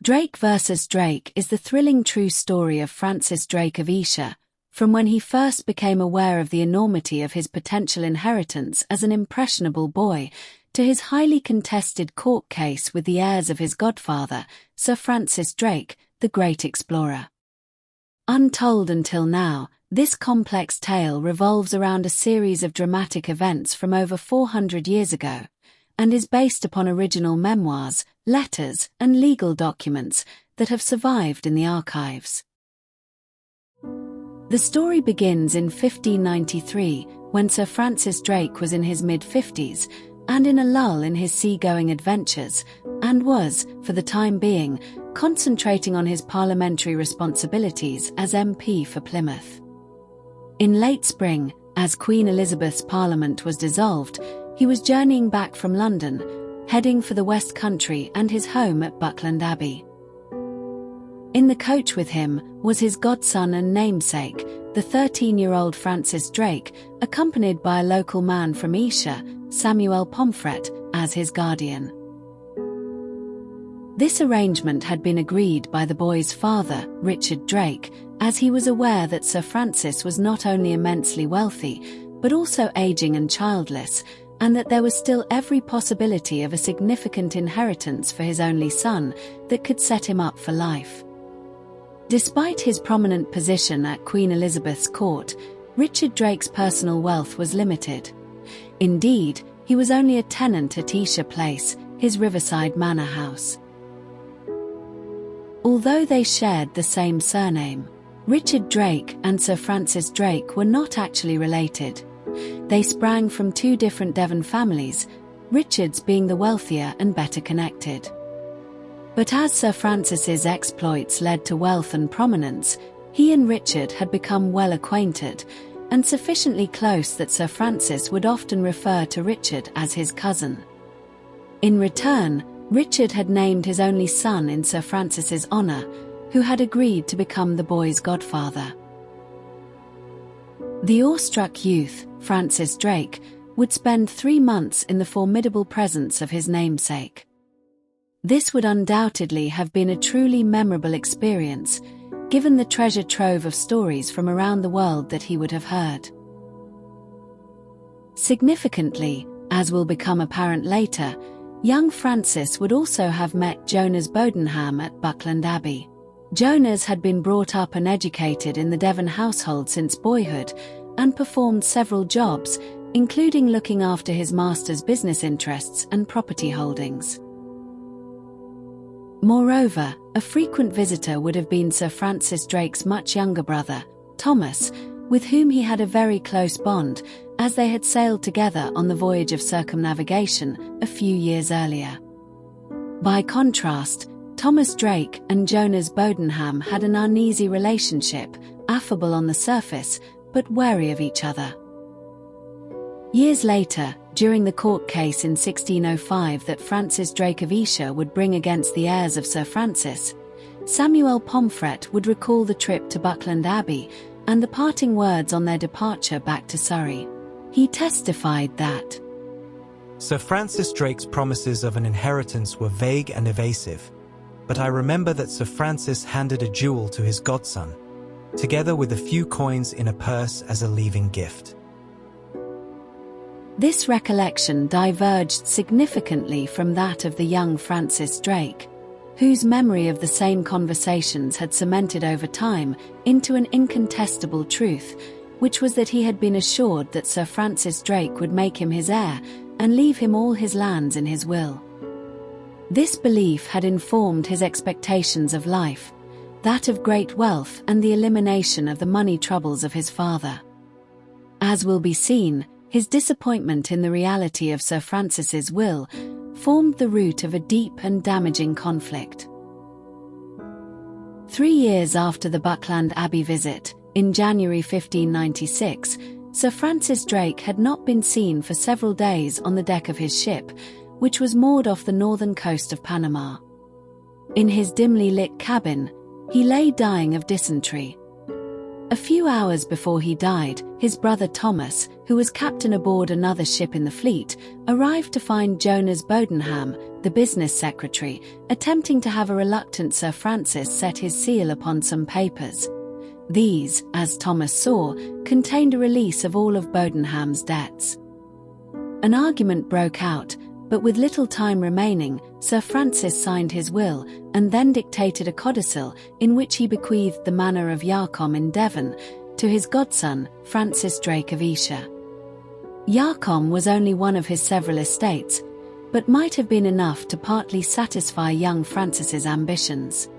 Drake vs. Drake is the thrilling true story of Francis Drake of Esher, from when he first became aware of the enormity of his potential inheritance as an impressionable boy, to his highly contested court case with the heirs of his godfather, Sir Francis Drake, the great explorer. Untold until now, this complex tale revolves around a series of dramatic events from over 400 years ago, and is based upon original memoirs, letters, and legal documents that have survived in the archives. The story begins in 1593, when Sir Francis Drake was in his mid-50s, and in a lull in his sea-going adventures, and was, for the time being, concentrating on his parliamentary responsibilities as MP for Plymouth. In late spring, as Queen Elizabeth's Parliament was dissolved, he was journeying back from London, heading for the West Country and his home at Buckland Abbey. In the coach with him was his godson and namesake, the 13-year-old Francis Drake, accompanied by a local man from Esher, Samuel Pomfret, as his guardian. This arrangement had been agreed by the boy's father, Richard Drake, as he was aware that Sir Francis was not only immensely wealthy, but also aging and childless, and that there was still every possibility of a significant inheritance for his only son that could set him up for life. Despite his prominent position at Queen Elizabeth's court, Richard Drake's personal wealth was limited. Indeed, he was only a tenant at Esher Place, his riverside manor house. Although they shared the same surname, Richard Drake and Sir Francis Drake were not actually related. They sprang from two different Devon families, Richard's being the wealthier and better connected. But as Sir Francis's exploits led to wealth and prominence, he and Richard had become well acquainted, and sufficiently close that Sir Francis would often refer to Richard as his cousin. In return, Richard had named his only son in Sir Francis's honour, who had agreed to become the boy's godfather. The awestruck youth, Francis Drake, would spend 3 months in the formidable presence of his namesake. This would undoubtedly have been a truly memorable experience, given the treasure trove of stories from around the world that he would have heard. Significantly, as will become apparent later, young Francis would also have met Jonas Bodenham at Buckland Abbey. Jonas had been brought up and educated in the Devon household since boyhood, and performed several jobs, including looking after his master's business interests and property holdings. Moreover, a frequent visitor would have been Sir Francis Drake's much younger brother, Thomas, with whom he had a very close bond, as they had sailed together on the voyage of circumnavigation a few years earlier. By contrast, Thomas Drake and Jonas Bodenham had an uneasy relationship, affable on the surface, but wary of each other. Years later, during the court case in 1605 that Francis Drake of Esher would bring against the heirs of Sir Francis, Samuel Pomfret would recall the trip to Buckland Abbey and the parting words on their departure back to Surrey. He testified that Sir Francis Drake's promises of an inheritance were vague and evasive, but I remember that Sir Francis handed a jewel to his godson, together with a few coins in a purse as a leaving gift. This recollection diverged significantly from that of the young Francis Drake, whose memory of the same conversations had cemented over time into an incontestable truth, which was that he had been assured that Sir Francis Drake would make him his heir and leave him all his lands in his will. This belief had informed his expectations of life, that of great wealth and the elimination of the money troubles of his father. As will be seen, his disappointment in the reality of Sir Francis's will formed the root of a deep and damaging conflict. 3 years after the Buckland Abbey visit, in January 1596, Sir Francis Drake had not been seen for several days on the deck of his ship, which was moored off the northern coast of Panama. In his dimly lit cabin, he lay dying of dysentery. A few hours before he died, his brother Thomas, who was captain aboard another ship in the fleet, arrived to find Jonas Bodenham, the business secretary, attempting to have a reluctant Sir Francis set his seal upon some papers. These, as Thomas saw, contained a release of all of Bodenham's debts. An argument broke out, but with little time remaining, Sir Francis signed his will and then dictated a codicil in which he bequeathed the manor of Yarcombe in Devon to his godson, Francis Drake of Esher. Yarcombe was only one of his several estates, but might have been enough to partly satisfy young Francis's ambitions.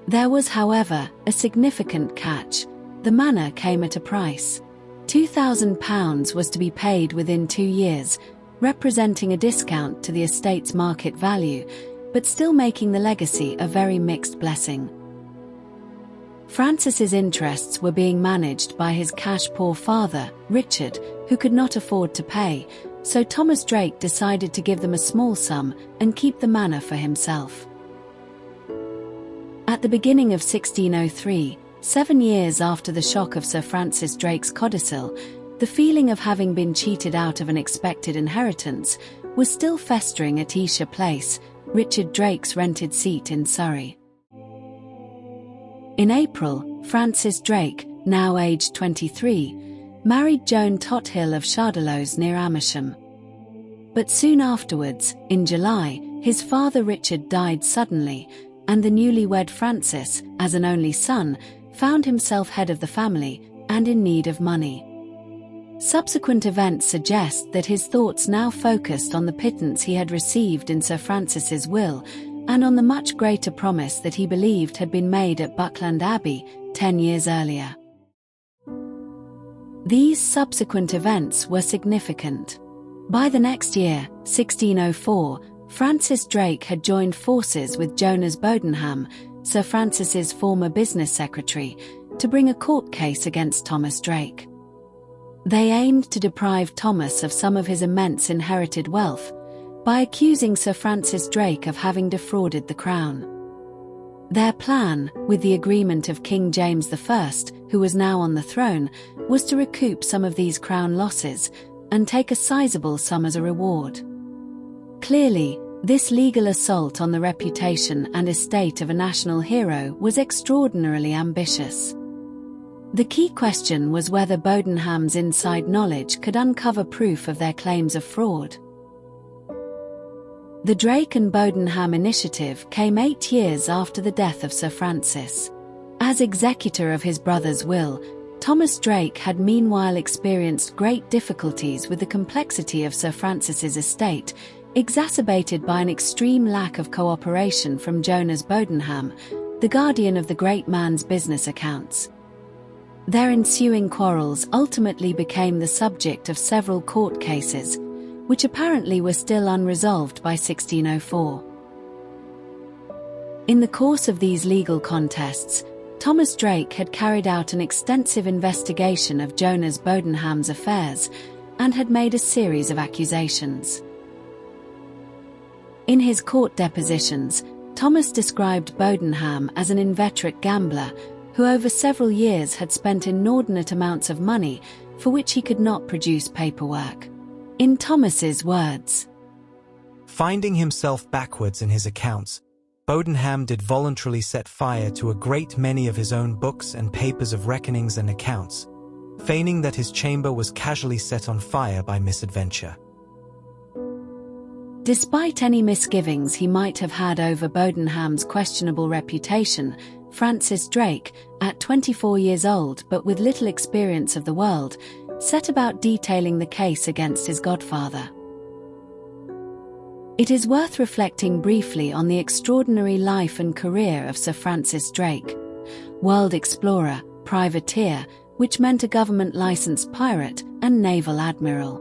There was, however, a significant catch. The manor came at a price. £2,000 was to be paid within 2 years, representing a discount to the estate's market value, but still making the legacy a very mixed blessing. Francis's interests were being managed by his cash-poor father, Richard, who could not afford to pay, so Thomas Drake decided to give them a small sum and keep the manor for himself. At the beginning of 1603, 7 years after the shock of Sir Francis Drake's codicil, the feeling of having been cheated out of an expected inheritance was still festering at Esher Place, Richard Drake's rented seat in Surrey. In April, Francis Drake, now aged 23, married Joan Tothill of Chardelows near Amersham. But soon afterwards, in July, his father Richard died suddenly, and the newlywed Francis, as an only son, found himself head of the family and in need of money. Subsequent events suggest that his thoughts now focused on the pittance he had received in Sir Francis's will, and on the much greater promise that he believed had been made at Buckland Abbey 10 years earlier. These subsequent events were significant. By the next year, 1604, Francis Drake had joined forces with Jonas Bodenham, Sir Francis's former business secretary, to bring a court case against Thomas Drake. They aimed to deprive Thomas of some of his immense inherited wealth by accusing Sir Francis Drake of having defrauded the crown. Their plan, with the agreement of King James I, who was now on the throne, was to recoup some of these crown losses and take a sizable sum as a reward. Clearly, this legal assault on the reputation and estate of a national hero was extraordinarily ambitious. The key question was whether Bodenham's inside knowledge could uncover proof of their claims of fraud. The Drake and Bodenham initiative came 8 years after the death of Sir Francis. As executor of his brother's will, Thomas Drake had meanwhile experienced great difficulties with the complexity of Sir Francis's estate, exacerbated by an extreme lack of cooperation from Jonas Bodenham, the guardian of the great man's business accounts. Their ensuing quarrels ultimately became the subject of several court cases, which apparently were still unresolved by 1604. In the course of these legal contests, Thomas Drake had carried out an extensive investigation of Jonas Bodenham's affairs and had made a series of accusations. In his court depositions, Thomas described Bodenham as an inveterate gambler who over several years had spent inordinate amounts of money for which he could not produce paperwork. In Thomas's words, finding himself backwards in his accounts, Bodenham did voluntarily set fire to a great many of his own books and papers of reckonings and accounts, feigning that his chamber was casually set on fire by misadventure. Despite any misgivings he might have had over Bodenham's questionable reputation, Francis Drake, at 24 years old but with little experience of the world, set about detailing the case against his godfather. It is worth reflecting briefly on the extraordinary life and career of Sir Francis Drake. World explorer, privateer, which meant a government-licensed pirate, and naval admiral.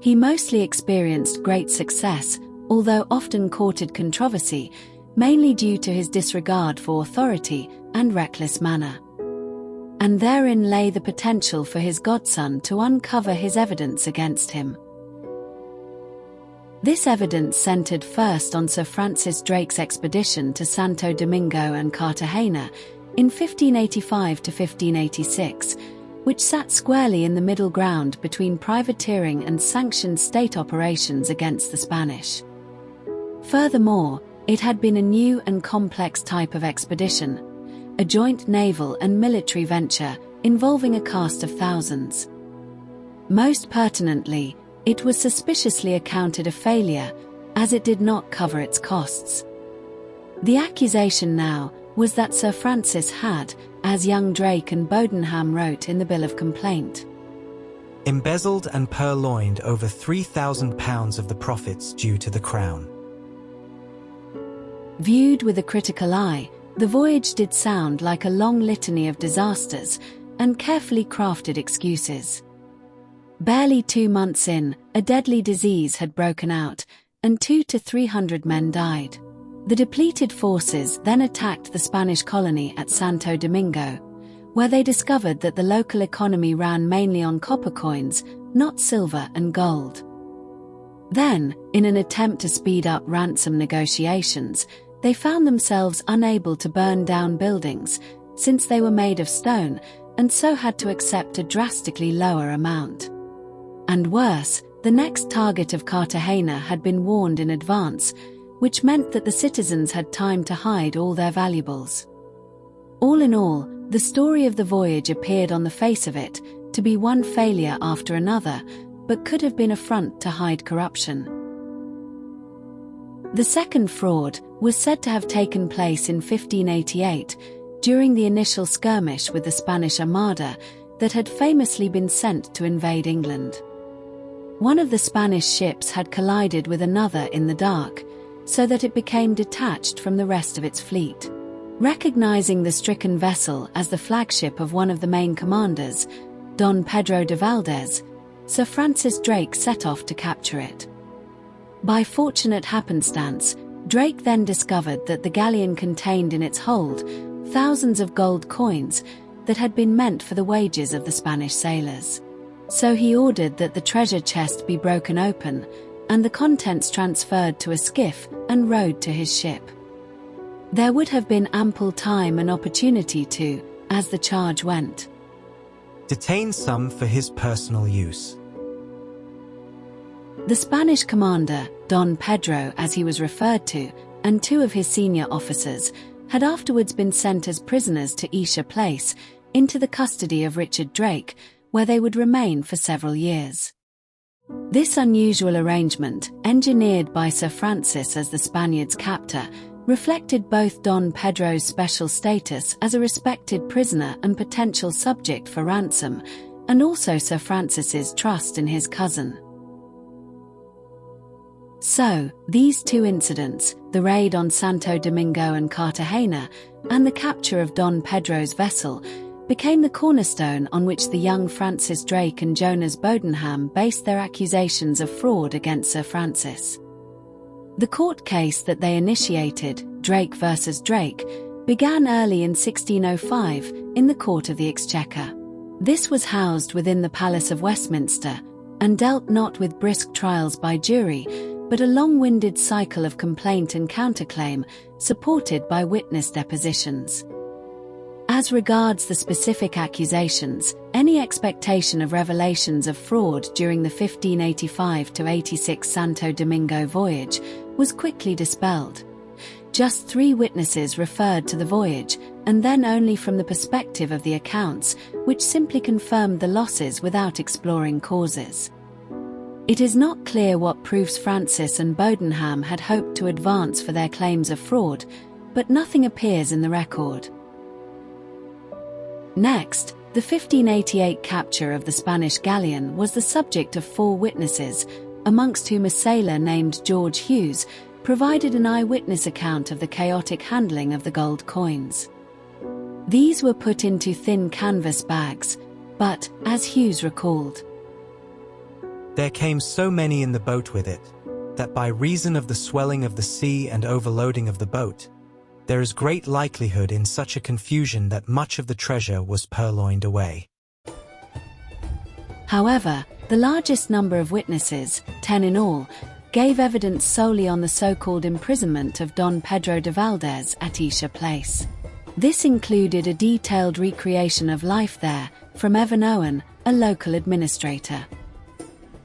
He mostly experienced great success, although often courted controversy, mainly due to his disregard for authority and reckless manner. And therein lay the potential for his godson to uncover his evidence against him. This evidence centered first on Sir Francis Drake's expedition to Santo Domingo and Cartagena, in 1585 to 1586, which sat squarely in the middle ground between privateering and sanctioned state operations against the Spanish. Furthermore, it had been a new and complex type of expedition, a joint naval and military venture involving a cast of thousands. Most pertinently, it was suspiciously accounted a failure, as it did not cover its costs. The accusation now was that Sir Francis had, as young Drake and Bodenham wrote in the bill of complaint, embezzled and purloined over £3,000 of the profits due to the Crown. Viewed with a critical eye, the voyage did sound like a long litany of disasters and carefully crafted excuses. Barely 2 months in, a deadly disease had broken out, and 200 to 300 men died. The depleted forces then attacked the Spanish colony at Santo Domingo, where they discovered that the local economy ran mainly on copper coins, not silver and gold. Then, in an attempt to speed up ransom negotiations, they found themselves unable to burn down buildings, since they were made of stone, and so had to accept a drastically lower amount. And worse, the next target of Cartagena had been warned in advance, which meant that the citizens had time to hide all their valuables. All in all, the story of the voyage appeared on the face of it to be one failure after another, but could have been a front to hide corruption. The second fraud was said to have taken place in 1588, during the initial skirmish with the Spanish Armada that had famously been sent to invade England. One of the Spanish ships had collided with another in the dark, so that it became detached from the rest of its fleet. Recognizing the stricken vessel as the flagship of one of the main commanders, Don Pedro de Valdes, Sir Francis Drake set off to capture it. By fortunate happenstance, Drake then discovered that the galleon contained in its hold thousands of gold coins that had been meant for the wages of the Spanish sailors. So he ordered that the treasure chest be broken open, and the contents transferred to a skiff and rowed to his ship. There would have been ample time and opportunity to, as the charge went, detain some for his personal use. The Spanish commander, Don Pedro as he was referred to, and 2 of his senior officers, had afterwards been sent as prisoners to Esher Place, into the custody of Richard Drake, where they would remain for several years. This unusual arrangement, engineered by Sir Francis as the Spaniards' captor, reflected both Don Pedro's special status as a respected prisoner and potential subject for ransom, and also Sir Francis's trust in his cousin. So, these 2 incidents, the raid on Santo Domingo and Cartagena, and the capture of Don Pedro's vessel, became the cornerstone on which the young Francis Drake and Jonas Bodenham based their accusations of fraud against Sir Francis. The court case that they initiated, Drake versus Drake, began early in 1605 in the Court of the Exchequer. This was housed within the Palace of Westminster, and dealt not with brisk trials by jury, but a long-winded cycle of complaint and counterclaim, supported by witness depositions. As regards the specific accusations, any expectation of revelations of fraud during the 1585–86 Santo Domingo voyage was quickly dispelled. Just 3 witnesses referred to the voyage, and then only from the perspective of the accounts, which simply confirmed the losses without exploring causes. It is not clear what proofs Francis and Bodenham had hoped to advance for their claims of fraud, but nothing appears in the record. Next, the 1588 capture of the Spanish galleon was the subject of 4 witnesses, amongst whom a sailor named George Hughes provided an eyewitness account of the chaotic handling of the gold coins. These were put into thin canvas bags, but, as Hughes recalled, there came so many in the boat with it, that by reason of the swelling of the sea and overloading of the boat, there is great likelihood in such a confusion that much of the treasure was purloined away. However, the largest number of witnesses, 10 in all, gave evidence solely on the so-called imprisonment of Don Pedro de Valdes at Esher Place. This included a detailed recreation of life there from Evan Owen, a local administrator.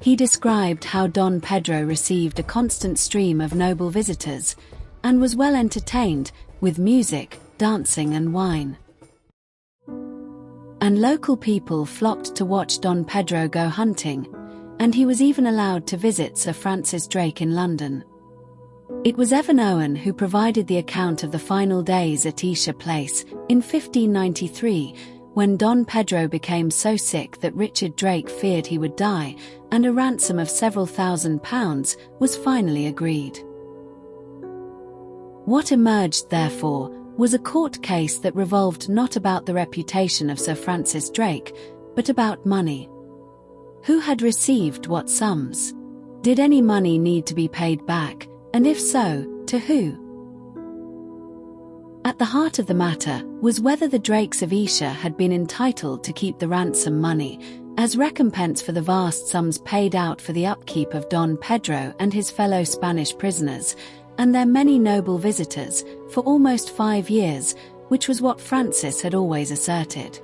He described how Don Pedro received a constant stream of noble visitors and was well entertained with music, dancing and wine. And local people flocked to watch Don Pedro go hunting, and he was even allowed to visit Sir Francis Drake in London. It was Evan Owen who provided the account of the final days at Esher Place in 1593, when Don Pedro became so sick that Richard Drake feared he would die, and a ransom of several £1,000s was finally agreed. What emerged, therefore, was a court case that revolved not about the reputation of Sir Francis Drake, but about money. Who had received what sums? Did any money need to be paid back, and if so, to who? At the heart of the matter was whether the Drakes of Esher had been entitled to keep the ransom money, as recompense for the vast sums paid out for the upkeep of Don Pedro and his fellow Spanish prisoners, and their many noble visitors, for almost 5 years, which was what Francis had always asserted.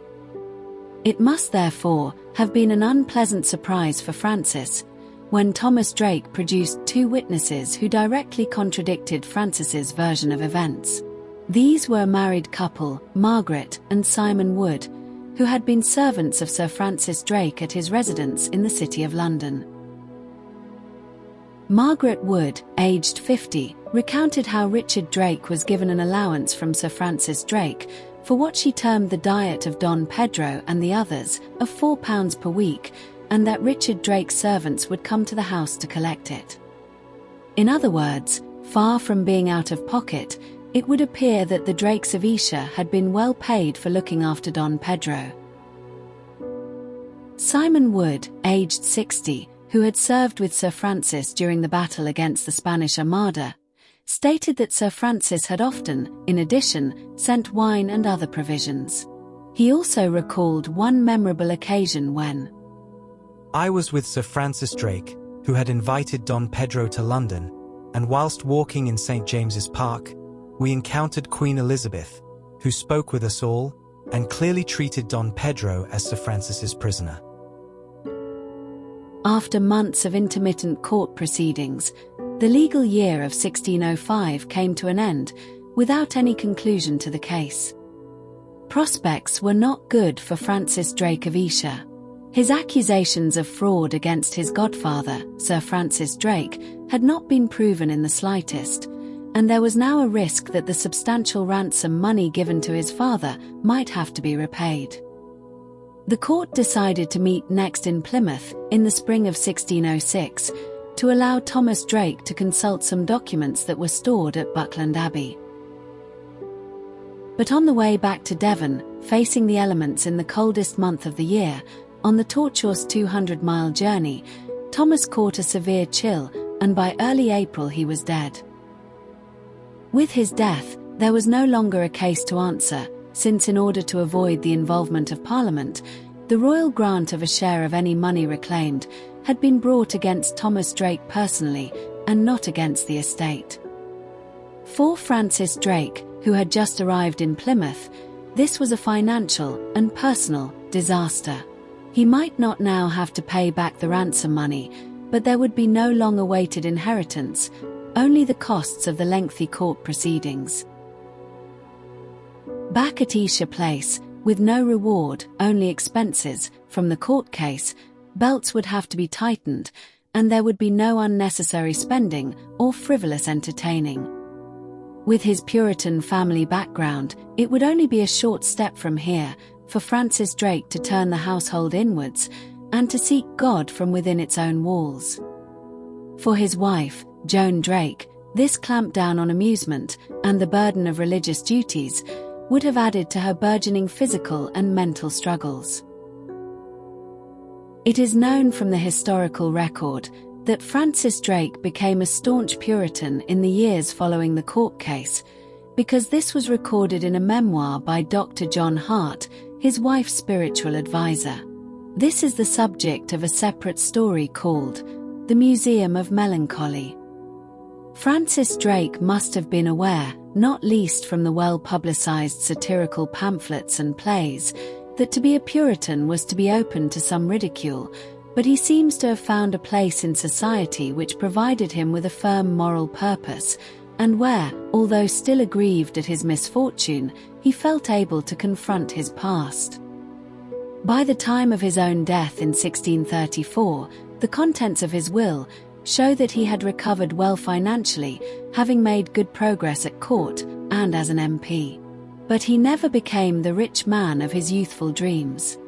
It must therefore have been an unpleasant surprise for Francis when Thomas Drake produced 2 witnesses who directly contradicted Francis's version of events. These were a married couple, Margaret and Simon Wood, who had been servants of Sir Francis Drake at his residence in the City of London. Margaret Wood, aged 50, recounted how Richard Drake was given an allowance from Sir Francis Drake for what she termed the diet of Don Pedro and the others, of £4 per week, and that Richard Drake's servants would come to the house to collect it. In other words, far from being out of pocket, it would appear that the Drakes of Esher had been well paid for looking after Don Pedro. Simon Wood, aged 60, who had served with Sir Francis during the battle against the Spanish Armada, stated that Sir Francis had often, in addition, sent wine and other provisions. He also recalled one memorable occasion when I was with Sir Francis Drake, who had invited Don Pedro to London, and whilst walking in St. James's Park, we encountered Queen Elizabeth, who spoke with us all, and clearly treated Don Pedro as Sir Francis's prisoner. After months of intermittent court proceedings, the legal year of 1605 came to an end, without any conclusion to the case. Prospects were not good for Francis Drake of Esher. His accusations of fraud against his godfather, Sir Francis Drake, had not been proven in the slightest, and there was now a risk that the substantial ransom money given to his father might have to be repaid. The court decided to meet next in Plymouth in the spring of 1606 to allow Thomas Drake to consult some documents that were stored at Buckland Abbey. But on the way back to Devon, facing the elements in the coldest month of the year, on the tortuous 200-mile journey, Thomas caught a severe chill, and by early April he was dead. With his death, there was no longer a case to answer, since in order to avoid the involvement of Parliament, the royal grant of a share of any money reclaimed had been brought against Thomas Drake personally, and not against the estate. For Francis Drake, who had just arrived in Plymouth, this was a financial and personal disaster. He might not now have to pay back the ransom money, but there would be no long-awaited inheritance, only the costs of the lengthy court proceedings. Back at Esher Place, with no reward, only expenses, from the court case, belts would have to be tightened, and there would be no unnecessary spending or frivolous entertaining. With his Puritan family background, it would only be a short step from here for Francis Drake to turn the household inwards and to seek God from within its own walls. For his wife, Joan Drake, this clampdown on amusement and the burden of religious duties would have added to her burgeoning physical and mental struggles. It is known from the historical record that Francis Drake became a staunch Puritan in the years following the court case, because this was recorded in a memoir by Dr. John Hart, his wife's spiritual advisor. This is the subject of a separate story called The Museum of Melancholy. Francis Drake must have been aware, not least from the well-publicized satirical pamphlets and plays, that to be a Puritan was to be open to some ridicule, but he seems to have found a place in society which provided him with a firm moral purpose, and where, although still aggrieved at his misfortune, he felt able to confront his past. By the time of his own death in 1634, the contents of his will show that he had recovered well financially, having made good progress at court and as an MP. But he never became the rich man of his youthful dreams.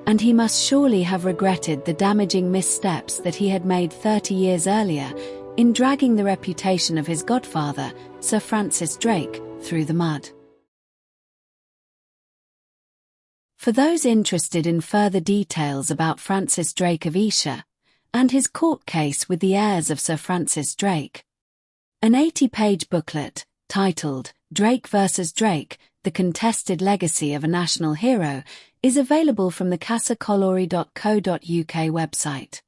And he must surely have regretted the damaging missteps that he had made 30 years earlier in dragging the reputation of his godfather, Sir Francis Drake, through the mud. For those interested in further details about Francis Drake of Esher and his court case with the heirs of Sir Francis Drake, an 80-page booklet titled Drake vs. Drake, The Contested Legacy of a National Hero is available from the casacolori.co.uk website.